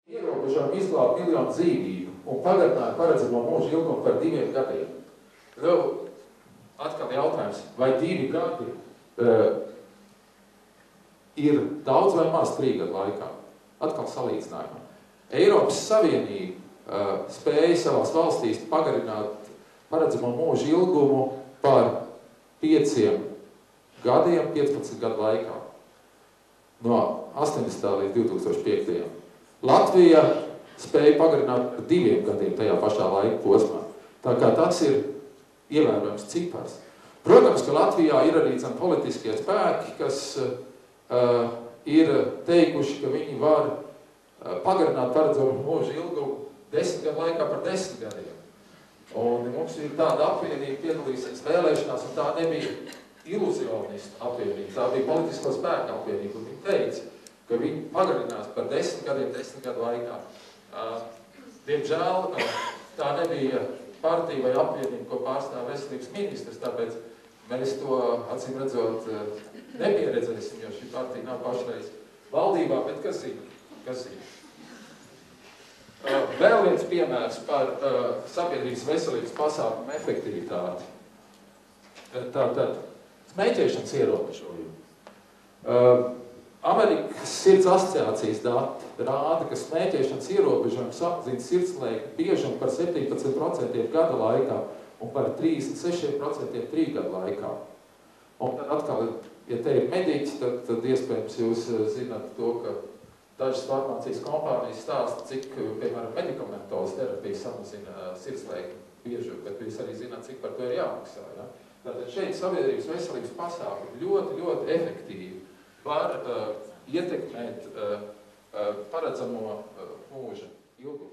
Ierobežojumi izglābt miljonu dzīvību un pagarināja paredzamo mūža ilgumu par 2 gadiem. Atkal jautājums, vai 2 gadi ir daudz vai maz 3 gadu laikā? Atkal salīdzinājumā. Eiropas Savienība spēja savās valstīs pagarināt paredzamo mūža ilgumu par 5 gadiem, 15 gadu laikā. No 80. līdz 2005. Latvija spēja pagarināt par 2 gadiem tajā pašā laika posmā. Tā kā tas ir ievērojams cipars. Protams, ka Latvijā ir arī politiskie spēki, kas ir teikuši, ka viņi var pagarināt paredzamo mūža ilgumu 10 gadu laikā par 10 gadiem. Un mums ir tāda apvienība piedalīsies vēlēšanās, un tā nebija iluzionistu apvienība, tā bija politisko spēku apvienība, un viņi teica, ka viņi pagarinās par 10 gadiem, 10 gadu laikā. Diemžēl tā nebija partija vai apvienība, ko pārstāv veselības ministrs, tāpēc mēs to, acīm redzot, nepieredzēsim, jo šī partija nav pašreiz valdībā, bet kas zina? Vēl viens piemērs par sabiedrības veselības pasākumu efektivitāti. Tātad, smēķēšanas ierobežojumi. Amerikas sirds asociācijas dati rāda, ka smēķēšanas ierobežojumi samazina sirdslēkņu biežumu par 17% gada laikā un par 36% 3 gadu laikā. Un tad atkal, ja te ir mediķi, tad iespējams jūs zināt to, ka dažas farmācijas kompānijas stāsta, cik, piemēram, medikamentos terapija samazina sirdslēkņu biežumu, bet jūs arī zināt, cik par to ir jāmaksā. Ja? Tātad šeit sabiedrības veselības pasākumi ļoti, ļoti efektīvi var ietekmēt paredzamo mūža ilgumu.